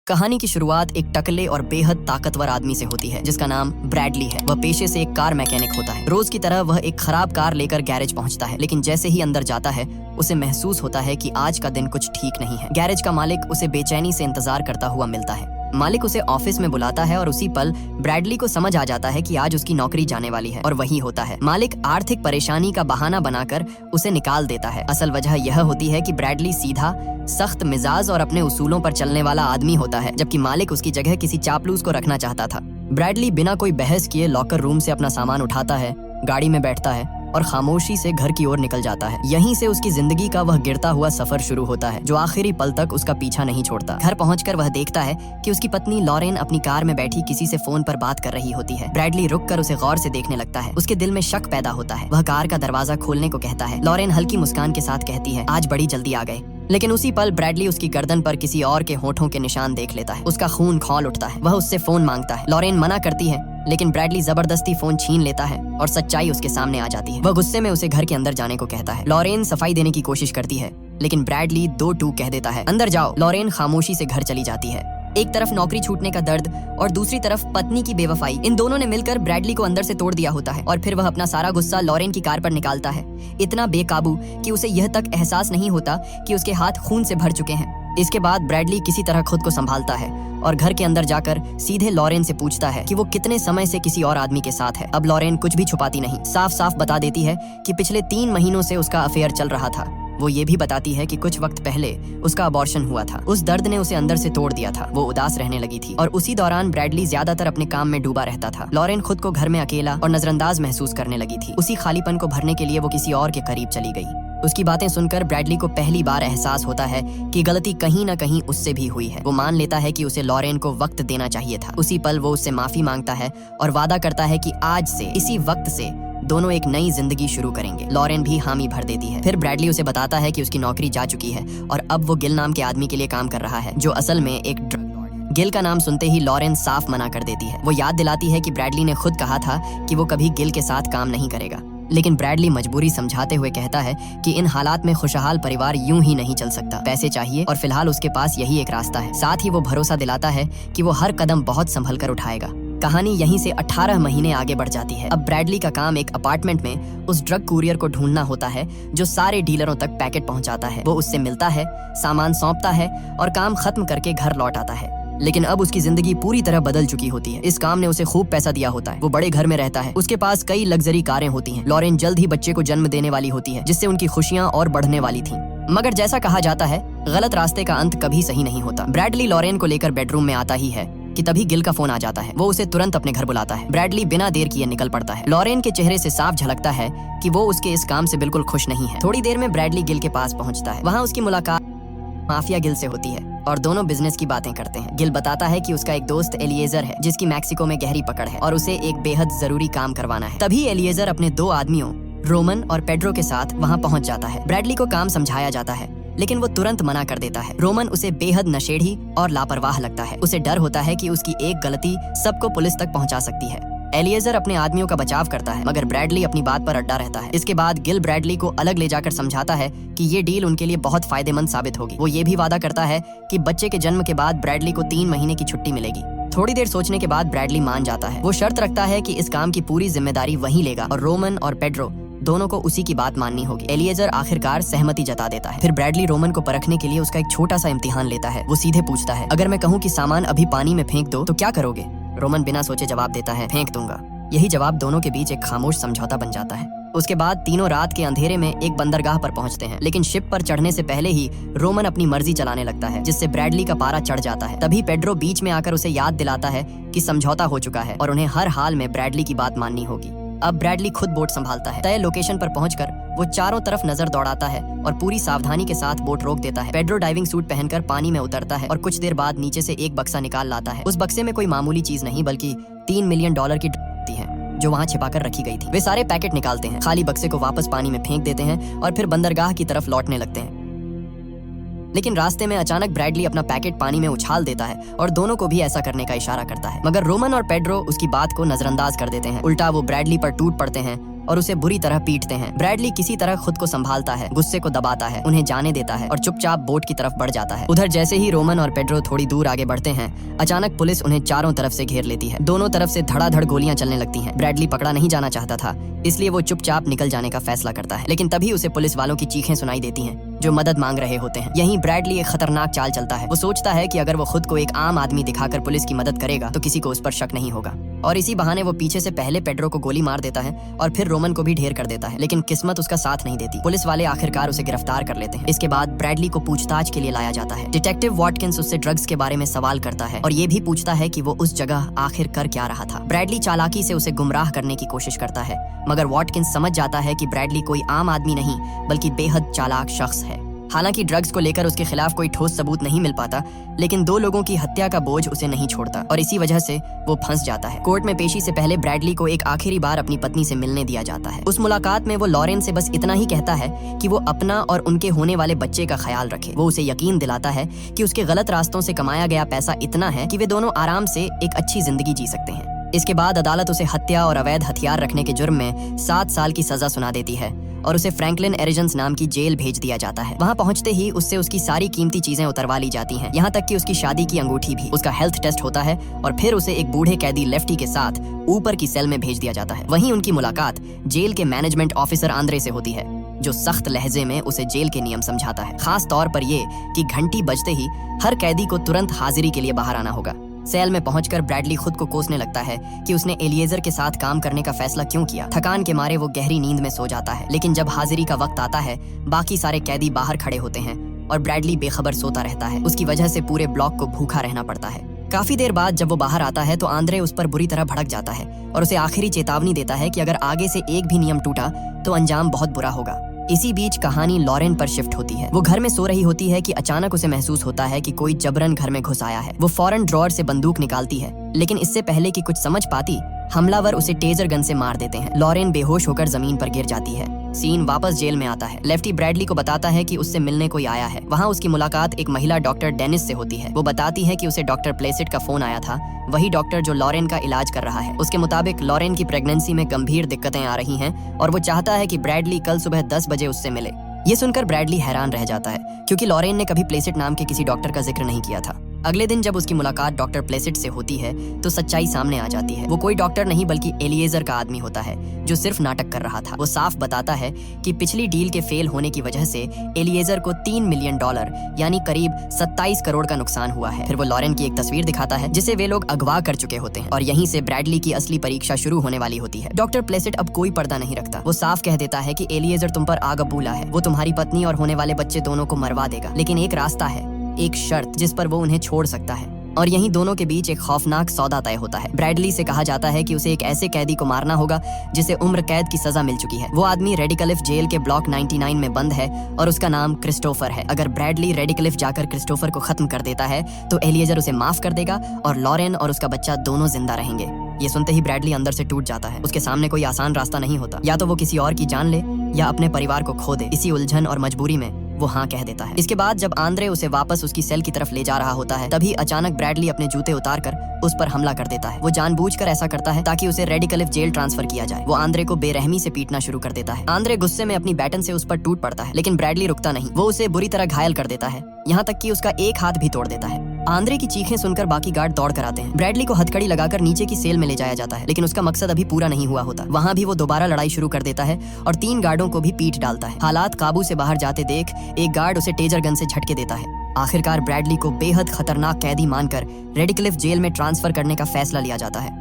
कहानी की शुरुआत एक टकले और बेहद ताकतवर आदमी से होती है जिसका नाम ब्रैडली है। वह पेशे से एक कार मैकेनिक होता है। रोज की तरह वह एक खराब कार लेकर गैरेज पहुंचता है, लेकिन जैसे ही अंदर जाता है उसे महसूस होता है कि आज का दिन कुछ ठीक नहीं है। गैरेज का मालिक उसे बेचैनी से इंतजार करता हुआ मिलता है। मालिक उसे ऑफिस में बुलाता है और उसी पल ब्रैडली को समझ आ जाता है कि आज उसकी नौकरी जाने वाली है, और वही होता है। मालिक आर्थिक परेशानी का बहाना बनाकर उसे निकाल देता है। असल वजह यह होती है कि ब्रैडली सीधा, सख्त मिजाज और अपने उसूलों पर चलने वाला आदमी होता है, जबकि मालिक उसकी जगह किसी चापलूस को रखना चाहता था। ब्रैडली बिना कोई बहस किए लॉकर रूम से अपना सामान उठाता है, गाड़ी में बैठता है और खामोशी से घर की ओर निकल जाता है। यहीं से उसकी जिंदगी का वह गिरता हुआ सफर शुरू होता है, जो आखिरी पल तक उसका पीछा नहीं छोड़ता। घर पहुंचकर वह देखता है कि उसकी पत्नी लॉरेन अपनी कार में बैठी किसी से फोन पर बात कर रही होती है। ब्रैडली रुककर उसे गौर से देखने लगता है। उसके दिल में शक पैदा होता है। वह कार का दरवाजा खोलने को कहता है। लॉरेन हल्की मुस्कान के साथ कहती है, आज बड़ी जल्दी आ गए। लेकिन उसी पल ब्रैडली उसकी गर्दन पर किसी और के होठों के निशान देख लेता है। उसका खून खौल उठता है। वह उससे फोन मांगता है। लॉरेन मना करती है, लेकिन ब्रैडली जबरदस्ती फोन छीन लेता है और सच्चाई उसके सामने आ जाती है। वह गुस्से में उसे घर के अंदर जाने को कहता है। लॉरेन सफाई देने की कोशिश करती है, लेकिन ब्रैडली 2-2 कह देता है, अंदर जाओ। लॉरेन खामोशी से घर चली जाती है। एक तरफ नौकरी छूटने का दर्द और दूसरी तरफ पत्नी की बेवफाई, इन दोनों ने मिलकर ब्रैडली को अंदर से तोड़ दिया होता है। और फिर वह अपना सारा गुस्सा लॉरेन की कार पर निकालता है, इतना बेकाबू कि उसे यह तक एहसास नहीं होता कि उसके हाथ खून से भर चुके हैं। इसके बाद ब्रैडली किसी तरह खुद को संभालता है और घर के अंदर जाकर सीधे लॉरेन से पूछता है कि वो कितने समय से किसी और आदमी के साथ है। अब लॉरेन कुछ भी छुपाती नहीं, साफ साफ बता देती है कि पिछले 3 महीनों से उसका अफेयर चल रहा था। वो ये भी बताती है कि कुछ वक्त पहले उसका अबॉर्शन हुआ था। उस दर्द ने उसे अंदर से तोड़ दिया था। वो उदास रहने लगी थी और उसी दौरान ब्रैडली ज्यादातर अपने काम में डूबा रहता था। लॉरेन खुद को घर में अकेला और नजरअंदाज महसूस करने लगी थी। उसी खालीपन को भरने के लिए वो किसी और के करीब चली गई। उसकी बातें सुनकर ब्रैडली को पहली बार एहसास होता है कि गलती कहीं न कहीं उससे भी हुई है। वो मान लेता है कि उसे लॉरेन को वक्त देना चाहिए था। उसी पल वो उससे माफी मांगता है और वादा करता है कि आज से, इसी वक्त से दोनों एक नई जिंदगी शुरू करेंगे। लॉरेन भी हामी भर देती है। फिर ब्रैडली उसे बताता है कि उसकी नौकरी जा चुकी है और अब वो गिल नाम के आदमी के लिए काम कर रहा है, जो असल में एक ड्रग लॉर्ड है। गिल का नाम सुनते ही लॉरेन साफ मना कर देती है। वो याद दिलाती है कि ब्रैडली ने खुद कहा था कि वो कभी गिल के साथ काम नहीं करेगा, लेकिन ब्रैडली मजबूरी समझाते हुए कहता है कि इन हालात में खुशहाल परिवार यूं ही नहीं चल सकता। पैसे चाहिए और फिलहाल उसके पास यही एक रास्ता है। साथ ही वो भरोसा दिलाता है कि वो हर कदम बहुत संभल कर उठाएगा। कहानी यहीं से 18 महीने आगे बढ़ जाती है। अब ब्रैडली का काम एक अपार्टमेंट में उस ड्रग कुरियर को ढूंढना होता है जो सारे डीलरों तक पैकेट पहुंचाता है। वो उससे मिलता है, सामान सौंपता है और काम खत्म करके घर लौट आता है। लेकिन अब उसकी जिंदगी पूरी तरह बदल चुकी होती है। इस काम ने उसे खूब पैसा दिया होता है। वो बड़े घर में रहता है। उसके पास कई लग्जरी कारें होती हैं। लॉरेन जल्द ही बच्चे को जन्म देने वाली होती है, जिससे उनकी खुशियां और बढ़ने वाली थीं। मगर जैसा कहा जाता है, गलत रास्ते का अंत कभी सही नहीं होता। ब्रैडली लॉरेन को लेकर बेडरूम में आता ही है कि तभी गिल का फोन आ जाता है। वो उसे तुरंत अपने घर बुलाता है। ब्रैडली बिना देर किए निकल पड़ता है। लॉरेन के चेहरे से साफ झलकता है कि वो उसके इस काम से बिल्कुल खुश नहीं है। थोड़ी देर में ब्रैडली गिल के पास पहुंचता है। वहाँ उसकी मुलाकात माफिया गिल से होती है और दोनों बिजनेस की बातें करते हैं। गिल बताता है कि उसका एक दोस्त एलिएजर है, जिसकी मैक्सिको में गहरी पकड़ है और उसे एक बेहद जरूरी काम करवाना है। तभी एलिएजर अपने 2 आदमियों रोमन और पेड्रो के साथ वहाँ पहुँच जाता है। ब्रैडली को काम समझाया जाता है, लेकिन वो तुरंत मना कर देता है। रोमन उसे बेहद नशेड़ी और लापरवाह लगता है। उसे डर होता है कि उसकी एक गलती सबको पुलिस तक पहुंचा सकती है। एलिएजर अपने आदमियों का बचाव करता है, मगर ब्रैडली अपनी बात पर अड्डा रहता है। इसके बाद गिल ब्रैडली को अलग ले जाकर समझाता है कि ये डील उनके लिए बहुत फायदेमंद साबित होगी। वो ये भी वादा करता है कि बच्चे के जन्म के बाद ब्रैडली को 3 महीने की छुट्टी मिलेगी। थोड़ी देर सोचने के बाद ब्रैडली मान जाता है। वो शर्त रखता है कि इस काम की पूरी जिम्मेदारी वही लेगा और रोमन और पेड्रो दोनों को उसी की बात माननी होगी। एलिएजर आखिरकार सहमति जता देता है। फिर ब्रैडली रोमन को परखने के लिए उसका एक छोटा सा इम्तिहान लेता है। वो सीधे पूछता है, अगर मैं कहूँ कि सामान अभी पानी में फेंक दो तो क्या करोगे? रोमन बिना सोचे जवाब देता है, फेंक दूंगा। यही जवाब दोनों के बीच एक खामोश समझौता बन जाता है। उसके बाद तीनों रात के अंधेरे में एक बंदरगाह पर पहुंचते हैं, लेकिन शिप पर चढ़ने से पहले ही रोमन अपनी मर्जी चलाने लगता है, जिससे ब्रैडली का पारा चढ़ जाता है। तभी पेड्रो बीच में आकर उसे याद दिलाता है कि समझौता हो चुका है और उन्हें हर हाल में ब्रैडली की बात माननी होगी। अब ब्रैडली खुद बोट संभालता है। तय लोकेशन पर पहुंचकर वो चारों तरफ नजर दौड़ाता है और पूरी सावधानी के साथ बोट रोक देता है। पेड्रो डाइविंग सूट पहनकर पानी में उतरता है और कुछ देर बाद नीचे से एक बक्सा निकाल लाता है। उस बक्से में कोई मामूली चीज नहीं बल्कि $3 मिलियन की होती है, जो वहाँ छिपाकर रखी गई थी। वे सारे पैकेट निकालते हैं, खाली बक्से को वापस पानी में फेंक देते हैं और फिर बंदरगाह की तरफ लौटने लगते हैं। लेकिन रास्ते में अचानक ब्रैडली अपना पैकेट पानी में उछाल देता है और दोनों को भी ऐसा करने का इशारा करता है, मगर रोमन और पेड्रो उसकी बात को नजरअंदाज कर देते हैं। उल्टा वो ब्रैडली पर टूट पड़ते हैं और उसे बुरी तरह पीटते हैं। ब्रैडली किसी तरह खुद को संभालता है, गुस्से को दबाता है, उन्हें जाने देता है और चुपचाप बोट की तरफ बढ़ जाता है। उधर जैसे ही रोमन और पेड्रो थोड़ी दूर आगे बढ़ते हैं, अचानक पुलिस उन्हें चारों तरफ से घेर लेती है। दोनों तरफ से धड़ाधड़ गोलियां चलने लगती हैं। ब्रैडली पकड़ा नहीं जाना चाहता था, इसलिए वो चुपचाप निकल जाने का फैसला करता है, लेकिन तभी उसे पुलिस वालों की चीखें सुनाई देती हैं जो मदद मांग रहे होते हैं। यहीं ब्रैडली एक खतरनाक चाल चलता है। वो सोचता है कि अगर वो खुद को एक आम आदमी दिखाकर पुलिस की मदद करेगा तो किसी को उस पर शक नहीं होगा, और इसी बहाने वो पीछे से पहले पेड्रो को गोली मार देता है और फिर रोमन को भी ढेर कर देता है। लेकिन किस्मत उसका साथ नहीं देती। पुलिस वाले आखिरकार उसे गिरफ्तार कर लेते हैं। इसके बाद ब्रैडली को पूछताछ के लिए लाया जाता है। डिटेक्टिव वॉटकिंस उससे ड्रग्स के बारे में सवाल करता है और ये भी पूछता है कि वो उस जगह आखिर कर क्या रहा था। ब्रैडली चालाकी से उसे गुमराह करने की कोशिश करता है, मगर वॉटकिंस समझ जाता है कि ब्रैडली कोई आम आदमी नहीं बल्कि बेहद चालाक शख्स है। हालांकि ड्रग्स को लेकर उसके खिलाफ कोई ठोस सबूत नहीं मिल पाता, लेकिन 2 लोगों की हत्या का बोझ उसे नहीं छोड़ता और इसी वजह से वो फंस जाता है। कोर्ट में पेशी से पहले ब्रैडली को एक आखिरी बार अपनी पत्नी से मिलने दिया जाता है। उस मुलाकात में वो लॉरेन से बस इतना ही कहता है कि वो अपना और उनके होने वाले बच्चे का ख्याल रखे। वो उसे यकीन दिलाता है कि उसके गलत रास्तों से कमाया गया पैसा इतना है कि वे दोनों आराम से एक अच्छी जिंदगी जी सकते हैं। इसके बाद अदालत उसे हत्या और अवैध हथियार रखने के जुर्म में 7 साल की सजा सुना देती है और उसे फ्रैंकलिन एरिजेंस नाम की जेल भेज दिया जाता है। वहां पहुंचते ही उससे उसकी सारी कीमती चीजें उतरवा ली जाती हैं, यहाँ तक कि उसकी शादी की अंगूठी भी। उसका हेल्थ टेस्ट होता है और फिर उसे एक बूढ़े कैदी लेफ्टी के साथ ऊपर की सेल में भेज दिया जाता है। वहीं उनकी मुलाकात जेल के मैनेजमेंट ऑफिसर आंद्रे से होती है, जो सख्त लहजे में उसे जेल के नियम समझाता है, खास तौर पर ये कि घंटी बजते ही हर कैदी को तुरंत हाजिरी के लिए बाहर आना होगा। सेल में पहुंचकर ब्रैडली खुद को कोसने लगता है कि उसने एलिएजर के साथ काम करने का फैसला क्यों किया। थकान के मारे वो गहरी नींद में सो जाता है, लेकिन जब हाजिरी का वक्त आता है, बाकी सारे कैदी बाहर खड़े होते हैं और ब्रैडली बेखबर सोता रहता है। उसकी वजह से पूरे ब्लॉक को भूखा रहना पड़ता है। काफी देर बाद जब वो बाहर आता है तो आंद्रे उस पर बुरी तरह भड़क जाता है और उसे आखिरी चेतावनी देता है कि अगर आगे से एक भी नियम टूटा तो अंजाम बहुत बुरा होगा। इसी बीच कहानी लॉरेन पर शिफ्ट होती है। वो घर में सो रही होती है कि अचानक उसे महसूस होता है कि कोई जबरन घर में घुस आया है। वो फौरन ड्रॉअर से बंदूक निकालती है, लेकिन इससे पहले कि कुछ समझ पाती, हमलावर उसे टेजर गन से मार देते हैं। लॉरेन बेहोश होकर जमीन पर गिर जाती है। सीन वापस जेल में आता है। लेफ्टी ब्रैडली को बताता है कि उससे मिलने कोई आया है। वहाँ उसकी मुलाकात एक महिला डॉक्टर डेनिस से होती है। वो बताती है कि उसे डॉक्टर प्लेसिट का फोन आया था, वही डॉक्टर जो लॉरेन का इलाज कर रहा है। उसके मुताबिक लॉरेन की प्रेगनेंसी में गंभीर दिक्कतें आ रही हैं और वो चाहता है कि ब्रैडली कल सुबह 10 बजे उससे मिले। ये सुनकर ब्रैडली हैरान रह जाता है, क्योंकि लॉरेन ने कभी प्लेसिट नाम के किसी डॉक्टर का जिक्र नहीं किया था। अगले दिन जब उसकी मुलाकात डॉक्टर प्लेसिट से होती है तो सच्चाई सामने आ जाती है। वो कोई डॉक्टर नहीं बल्कि एलिएजर का आदमी होता है, जो सिर्फ नाटक कर रहा था। वो साफ बताता है कि पिछली डील के फेल होने की वजह से एलिएजर को $3 मिलियन यानी करीब 27 करोड़ का नुकसान हुआ है। फिर वो लॉरेन की एक तस्वीर दिखाता है जिसे वे लोग अगवा कर चुके होते हैं और यहीं से ब्रैडली की असली परीक्षा शुरू होने वाली होती है। डॉक्टर प्लेसिट अब कोई पर्दा नहीं रखता। वो साफ कह देता है कि एलिएजर तुम पर आग बूला है। वो तुम्हारी पत्नी और होने वाले बच्चे दोनों को मरवा देगा, लेकिन एक रास्ता है, एक शर्त जिस पर वो उन्हें छोड़ सकता है। और यहीं दोनों के बीच एक खौफनाक सौदा तय होता है। ब्रैडली से कहा जाता है कि उसे एक ऐसे कैदी को मारना होगा जिसे उम्र कैद की सजा मिल चुकी है। वो आदमी रेडिकलिफ जेल के ब्लॉक 99 में बंद है और उसका नाम क्रिस्टोफर है। अगर ब्रैडली रेडिकलिफ जाकर क्रिस्टोफर को खत्म कर देता है तो एलिएजर उसे माफ कर देगा और लॉरेन और उसका बच्चा दोनों जिंदा रहेंगे। ये सुनते ही ब्रैडली अंदर से टूट जाता है। उसके सामने कोई आसान रास्ता नहीं होता, या तो वो किसी और की जान ले या अपने परिवार को खो दे। इसी उलझन और मजबूरी में वो हाँ कह देता है। इसके बाद जब आंद्रे उसे वापस उसकी सेल की तरफ ले जा रहा होता है, तभी अचानक ब्रैडली अपने जूते उतारकर उस पर हमला कर देता है। वो जानबूझकर ऐसा करता है ताकि उसे रेडिकलिफ जेल ट्रांसफर किया जाए। वो आंद्रे को बेरहमी से पीटना शुरू कर देता है। आंद्रे गुस्से में अपनी बैटन से उस पर टूट पड़ता है, लेकिन ब्रैडली रुकता नहीं। वो उसे बुरी तरह घायल कर देता है, यहाँ तक कि उसका एक हाथ भी तोड़ देता है। आंद्रे की चीखें सुनकर बाकी गार्ड दौड़ कर आते हैं। ब्रैडली को हथकड़ी लगाकर नीचे की सेल में ले जाया जाता है, लेकिन उसका मकसद अभी पूरा नहीं हुआ होता। वहाँ भी वो दोबारा लड़ाई शुरू कर देता है और 3 गार्डों को भी पीट डालता है। हालात काबू से बाहर जाते देख एक गार्ड उसे टेजर गन से झटके देता है। आखिरकार ब्रैडली को बेहद खतरनाक कैदी मानकर रेडिकलिफ जेल में ट्रांसफर करने का फैसला लिया जाता है।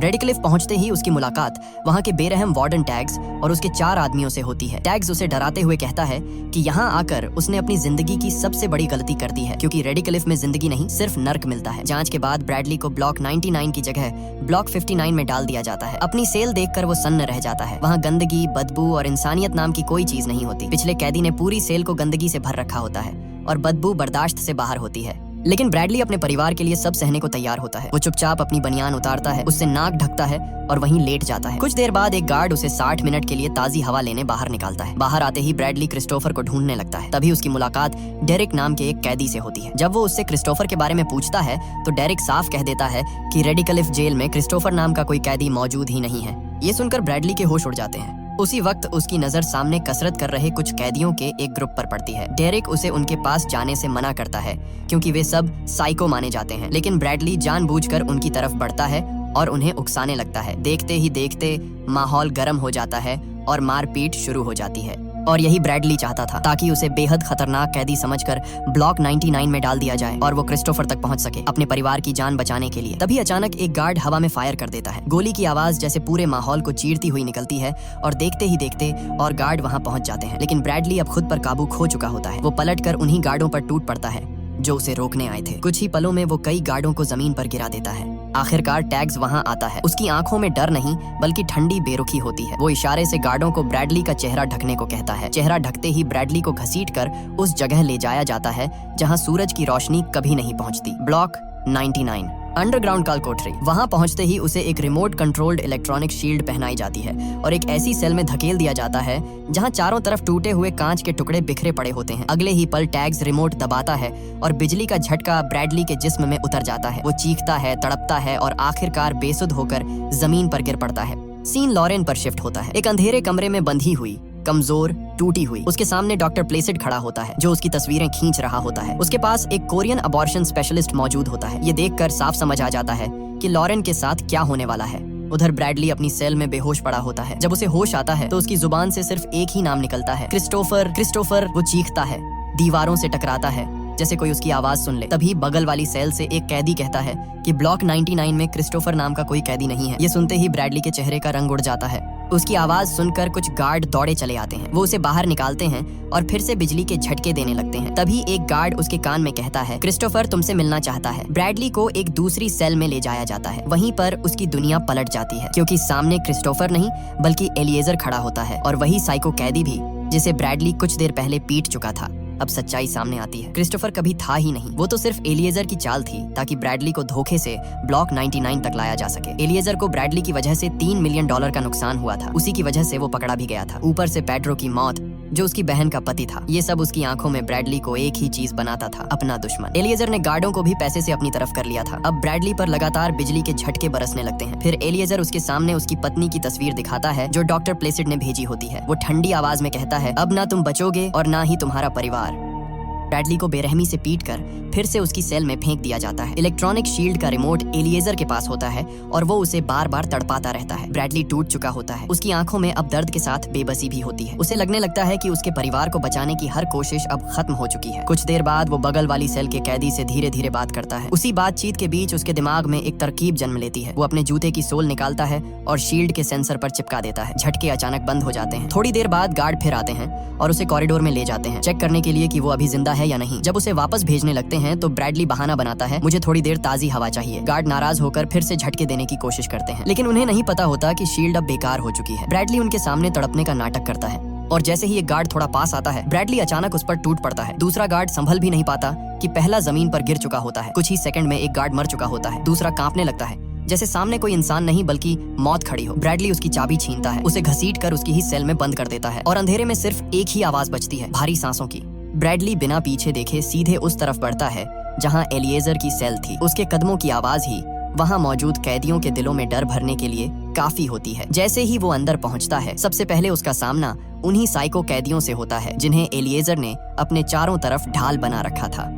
रेडिकलिफ पहुंचते ही उसकी मुलाकात वहां के बेरहम वार्डन टैग्स और उसके 4 आदमियों से होती है। टैग्स उसे डराते हुए कहता है कि यहाँ आकर उसने अपनी जिंदगी की सबसे बड़ी गलती कर दी है, क्योंकि रेडिकलिफ में जिंदगी नहीं सिर्फ नर्क मिलता है। जांच के बाद ब्रैडली को ब्लॉक 99 की जगह ब्लॉक 59 में डाल दिया जाता है। अपनी सेल देखकर वो सन्न रह जाता है। वहाँ गंदगी, बदबू और इंसानियत नाम की कोई चीज नहीं होती। पिछले कैदी ने पूरी सेल को गंदगी से भर रखा होता है और बदबू बर्दाश्त से बाहर होती है। लेकिन ब्रैडली अपने परिवार के लिए सब सहने को तैयार होता है। वो चुपचाप अपनी बनियान उतारता है, उससे नाक ढकता है और वहीं लेट जाता है। कुछ देर बाद एक गार्ड उसे 60 मिनट के लिए ताजी हवा लेने बाहर निकालता है। बाहर आते ही ब्रैडली क्रिस्टोफर को ढूंढने लगता है। तभी उसकी मुलाकात डेरिक नाम के एक कैदी से होती है। जब वो उससे क्रिस्टोफर के बारे में पूछता है तो डेरिक साफ कह देता है कि रेडिकलिफ जेल में क्रिस्टोफर नाम का कोई कैदी मौजूद ही नहीं है। ये सुनकर ब्रैडली के होश उड़ जाते हैं। उसी वक्त उसकी नजर सामने कसरत कर रहे कुछ कैदियों के एक ग्रुप पर पड़ती है। डेरेक उसे उनके पास जाने से मना करता है क्योंकि वे सब साइको माने जाते हैं, लेकिन ब्रैडली जानबूझकर उनकी तरफ बढ़ता है और उन्हें उकसाने लगता है। देखते ही देखते माहौल गर्म हो जाता है और मारपीट शुरू हो जाती है। और यही ब्रैडली चाहता था, ताकि उसे बेहद खतरनाक कैदी समझकर ब्लॉक 99 में डाल दिया जाए और वो क्रिस्टोफर तक पहुंच सके अपने परिवार की जान बचाने के लिए। तभी अचानक एक गार्ड हवा में फायर कर देता है। गोली की आवाज जैसे पूरे माहौल को चीरती हुई निकलती है और देखते ही देखते और गार्ड वहां पहुंच जाते हैं। लेकिन ब्रैडली अब खुद पर काबू खो चुका होता है। वो पलटकर उन्हीं गार्डों पर टूट पड़ता है जो उसे रोकने आए थे। कुछ ही पलों में वो कई गार्डों को जमीन पर गिरा देता है। आखिरकार टैग्स वहां आता है। उसकी आंखों में डर नहीं बल्कि ठंडी बेरुखी होती है। वो इशारे से गार्डों को ब्रैडली का चेहरा ढकने को कहता है। चेहरा ढकते ही ब्रैडली को घसीटकर उस जगह ले जाया जाता है जहां सूरज की रोशनी कभी नहीं पहुंचती। ब्लॉक 99 अंडरग्राउंड काल कोठरी। वहां पहुंचते ही उसे एक रिमोट कंट्रोल्ड इलेक्ट्रॉनिक शील्ड पहनाई जाती है और एक ऐसी सेल में धकेल दिया जाता है जहां चारों तरफ टूटे हुए कांच के टुकड़े बिखरे पड़े होते हैं। अगले ही पल टैग्स रिमोट दबाता है और बिजली का झटका ब्रैडली के जिस्म में उतर जाता है। वो चीखता है, तड़पता है और आखिरकार बेसुध होकर जमीन पर गिर पड़ता है। सीन लॉरेन पर शिफ्ट होता है। एक अंधेरे कमरे में बंधी हुई, कमजोर, टूटी हुई उसके सामने डॉक्टर प्लेसिड खड़ा होता है जो उसकी तस्वीरें खींच रहा होता है। उसके पास एक कोरियन अबॉर्शन स्पेशलिस्ट मौजूद होता है। ये देखकर साफ समझ आ जाता है कि लॉरेन के साथ क्या होने वाला है। उधर ब्रैडली अपनी सेल में बेहोश पड़ा होता है। जब उसे होश आता है तो उसकी जुबान से सिर्फ एक ही नाम निकलता है, क्रिस्टोफर, क्रिस्टोफर। वो चीखता है, दीवारों से टकराता है जैसे कोई उसकी आवाज सुन ले। तभी बगल वाली सेल से एक कैदी कहता है कि ब्लॉक 99 में क्रिस्टोफर नाम का कोई कैदी नहीं है। ये सुनते ही ब्रैडली के चेहरे का रंग उड़ जाता है। उसकी आवाज सुनकर कुछ गार्ड दौड़े चले आते हैं। वो उसे बाहर निकालते हैं और फिर से बिजली के झटके देने लगते हैं। तभी एक गार्ड उसके कान में कहता है, क्रिस्टोफर तुमसे मिलना चाहता है। ब्रैडली को एक दूसरी सेल में ले जाया जाता है। वहीं पर उसकी दुनिया पलट जाती है क्योंकि सामने क्रिस्टोफर नहीं बल्कि एलिएजर खड़ा होता है और वही साइको कैदी भी जिसे ब्रैडली कुछ देर पहले पीट चुका था। अब सच्चाई सामने आती है, क्रिस्टोफर कभी था ही नहीं। वो तो सिर्फ एलिएजर की चाल थी ताकि ब्रैडली को धोखे से ब्लॉक 99 तक लाया जा सके। एलिएजर को ब्रैडली की वजह से $3 मिलियन का नुकसान हुआ था। उसी की वजह से वो पकड़ा भी गया था। ऊपर से पेड्रो की मौत जो उसकी बहन का पति था। ये सब उसकी आंखों में ब्रैडली को एक ही चीज बनाता था, अपना दुश्मन। एलिएजर ने गार्डों को भी पैसे से अपनी तरफ कर लिया था। अब ब्रैडली पर लगातार बिजली के झटके बरसने लगते हैं। फिर एलिएजर उसके सामने उसकी पत्नी की तस्वीर दिखाता है जो डॉक्टर प्लेसिड ने भेजी होती है। वो ठंडी आवाज में कहता है, अब ना तुम बचोगे और ना ही तुम्हारा परिवार। ब्रैडली को बेरहमी से पीटकर फिर से उसकी सेल में फेंक दिया जाता है। इलेक्ट्रॉनिक शील्ड का रिमोट एलिएजर के पास होता है और वो उसे बार बार तड़पाता रहता है। ब्रैडली टूट चुका होता है। उसकी आंखों में अब दर्द के साथ बेबसी भी होती है। उसे लगने लगता है कि उसके परिवार को बचाने की हर कोशिश अब खत्म हो चुकी है। कुछ देर बाद वो बगल वाली सेल के कैदी से धीरे धीरे बात करता है। उसी बातचीत के बीच उसके दिमाग में एक तरकीब जन्म लेती है। वो अपने जूते की सोल निकालता है और शील्ड के सेंसर पर चिपका देता है। झटके अचानक बंद हो जाते हैं। थोड़ी देर बाद गार्ड फिर आते हैं और उसे कॉरिडोर में ले जाते हैं चेक करने के लिए कि वो अभी जिंदा है या नहीं। जब उसे वापस भेजने लगते हैं तो ब्रैडली बहाना बनाता है, मुझे थोड़ी देर ताजी हवा चाहिए। गार्ड नाराज होकर फिर से झटके देने की कोशिश करते हैं, लेकिन उन्हें नहीं पता होता कि शील्ड अब बेकार हो चुकी है। ब्रैडली उनके सामने तड़पने का नाटक करता है और जैसे ही एक गार्ड थोड़ा पास आता है, ब्रैडली अचानक उस पर टूट पड़ता है। दूसरा गार्ड संभल भी नहीं पाता कि पहला जमीन पर गिर चुका होता है। कुछ ही सेकंड में एक गार्ड मर चुका होता है। दूसरा कांपने लगता है जैसे सामने कोई इंसान नहीं बल्कि मौत खड़ी हो। ब्रैडली उसकी चाबी छीनता है, उसे घसीटकर उसकी ही सेल में बंद कर देता है और अंधेरे में सिर्फ एक ही आवाज बचती है, भारी सांसों की। ब्रैडली बिना पीछे देखे सीधे उस तरफ बढ़ता है जहां एलिएजर की सेल थी। उसके कदमों की आवाज ही वहां मौजूद कैदियों के दिलों में डर भरने के लिए काफी होती है। जैसे ही वो अंदर पहुंचता है, सबसे पहले उसका सामना उन्हीं साइको कैदियों से होता है जिन्हें एलिएजर ने अपने चारों तरफ ढाल बना रखा था।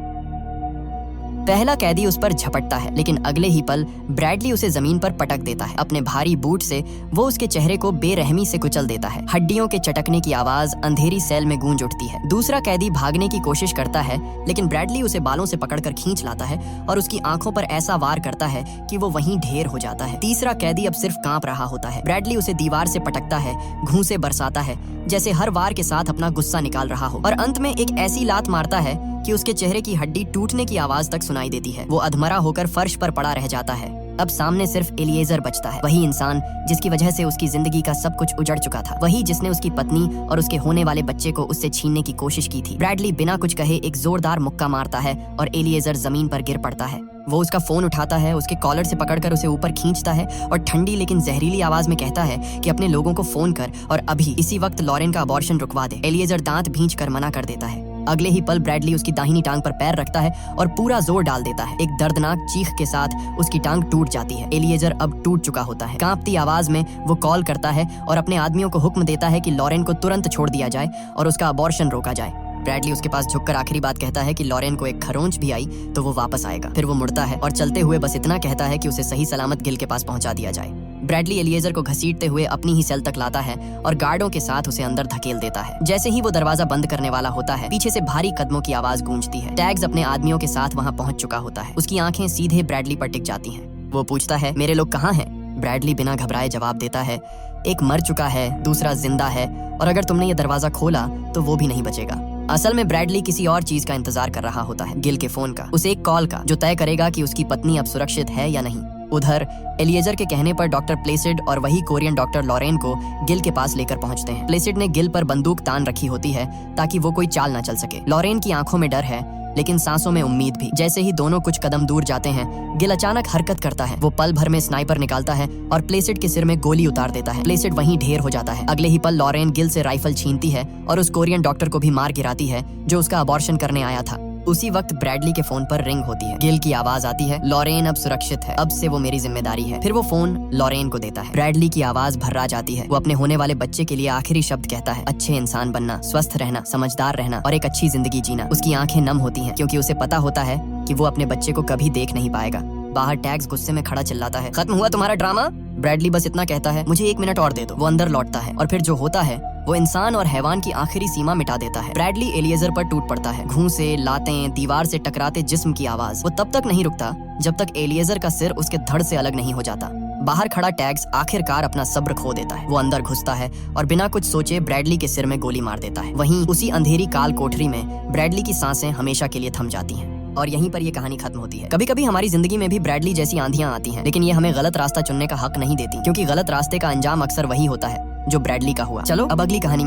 पहला कैदी उस पर झपटता है, लेकिन अगले ही पल ब्रैडली उसे जमीन पर पटक देता है। अपने भारी बूट से वो उसके चेहरे को बेरहमी से कुचल देता है। हड्डियों के चटकने की आवाज अंधेरी सेल में गूंज उठती है। दूसरा कैदी भागने की कोशिश करता है, लेकिन ब्रैडली उसे बालों से पकड़कर खींच लाता है और उसकी आंखों पर ऐसा वार करता है कि वो वहीं ढेर हो जाता है। तीसरा कैदी अब सिर्फ कांप रहा होता है। ब्रैडली उसे दीवार से पटकता है, घूंसे बरसाता है जैसे हर वार के साथ अपना गुस्सा निकाल रहा हो, और अंत में एक ऐसी लात मारता है कि उसके चेहरे की हड्डी टूटने की आवाज तक सुनाई देती है। वो अधमरा होकर फर्श पर पड़ा रह जाता है। अब सामने सिर्फ एलिएजर बचता है, वही इंसान जिसकी वजह से उसकी जिंदगी का सब कुछ उजड़ चुका था, वही जिसने उसकी पत्नी और उसके होने वाले बच्चे को उससे छीनने की कोशिश की थी। ब्रैडली बिना कुछ कहे एक जोरदार मुक्का मारता है और एलिएजर जमीन पर गिर पड़ता है। वो उसका फोन उठाता है, उसके कॉलर से पकड़कर उसे ऊपर खींचता है और ठंडी लेकिन जहरीली आवाज में कहता है कि अपने लोगों को फोन कर और अभी इसी वक्त लॉरेन का अबॉर्शन रुकवा दे। एलिएजर दांत भींच कर मना कर देता है। अगले ही पल ब्रैडली उसकी दाहिनी टांग पर पैर रखता है और पूरा जोर डाल देता है। एक दर्दनाक चीख के साथ उसकी टांग टूट जाती है। एलिएजर अब टूट चुका होता है। कांपती आवाज में वो कॉल करता है और अपने आदमियों को हुक्म देता है कि लॉरेन को तुरंत छोड़ दिया जाए और उसका अबॉर्शन रोका जाए। ब्रैडली उसके पास झुककर आखिरी बात कहता है कि लॉरेन को एक खरोंच भी आई तो वो वापस आएगा। फिर वो मुड़ता है और चलते हुए बस इतना कहता है कि उसे सही सलामत गिल के पास पहुंचा दिया जाए। ब्रैडली एलिएजर को घसीटते हुए अपनी ही सेल तक लाता है और गार्डों के साथ उसे अंदर धकेल देता है। जैसे ही वो दरवाजा बंद करने वाला होता है, पीछे से भारी कदमों की आवाज गूंजती है। टैग्स अपने आदमियों के साथ वहां पहुंच चुका होता है। उसकी आंखें सीधे ब्रैडली पर टिक जाती हैं। वो पूछता है, मेरे लोग कहाँ हैं? ब्रैडली बिना घबराए जवाब देता है, एक मर चुका है, दूसरा जिंदा है, और अगर तुमने ये दरवाजा खोला तो वो भी नहीं बचेगा। असल में ब्रैडली किसी और चीज का इंतजार कर रहा होता है, गिल के फोन का, उसे एक कॉल का, जो तय करेगा कि उसकी पत्नी अब सुरक्षित है या नहीं। उधर एलिएजर के कहने पर डॉक्टर प्लेसिड और वही कोरियन डॉक्टर लॉरेन को गिल के पास लेकर पहुंचते हैं। प्लेसिड ने गिल पर बंदूक तान रखी होती है ताकि वो कोई चाल ना चल सके। लॉरेन की आंखों में डर है लेकिन सांसों में उम्मीद भी। जैसे ही दोनों कुछ कदम दूर जाते हैं, गिल अचानक हरकत करता है। वो पल भर में स्नाइपर निकालता है और प्लेसिड के सिर में गोली उतार देता है। प्लेसिड वहीं ढेर हो जाता है। अगले ही पल लॉरेन गिल से राइफल छीनती है और उस कोरियन डॉक्टर को भी मार गिराती है जो उसका अबॉर्शन करने आया था। उसी वक्त ब्रैडली के फोन पर रिंग होती है। गिल की आवाज आती है, लॉरेन अब सुरक्षित है, अब से वो मेरी जिम्मेदारी है। फिर वो फोन लॉरेन को देता है। ब्रैडली की आवाज भर्रा जाती है। वो अपने होने वाले बच्चे के लिए आखिरी शब्द कहता है, अच्छे इंसान बनना, स्वस्थ रहना, समझदार रहना और एक अच्छी जिंदगी जीना। उसकी आंखें नम होती हैं क्योंकि उसे पता होता है कि वो अपने बच्चे को कभी देख नहीं पाएगा। बाहर टैग्स गुस्से में खड़ा चिल्लाता है, खत्म हुआ तुम्हारा ड्रामा? ब्रैडली बस इतना कहता है, मुझे 1 मिनट और दे दो। वो अंदर लौटता है और फिर जो होता है वो इंसान और हैवान की आखिरी सीमा मिटा देता है। ब्रैडली एलिएजर पर टूट पड़ता है। घूंसे, लातें, दीवार से टकराते जिस्म की आवाज। वो तब तक नहीं रुकता जब तक एलिएजर का सिर उसके धड़ से अलग नहीं हो जाता। बाहर खड़ा टैग्स आखिरकार अपना सब्र खो देता है। वो अंदर घुसता है और बिना कुछ सोचे ब्रैडली के सिर में गोली मार देता है। वहीं उसी अंधेरी काल कोठरी में ब्रैडली की सांसें हमेशा के लिए थम जाती हैं। और यहीं पर ये कहानी खत्म होती है। कभी कभी हमारी जिंदगी में भी ब्रैडली जैसी आंधियां आती हैं, लेकिन ये हमें गलत रास्ता चुनने का हक नहीं देती, क्योंकि गलत रास्ते का अंजाम अक्सर वही होता है जो ब्रैडली का हुआ। चलो अब अगली कहानी में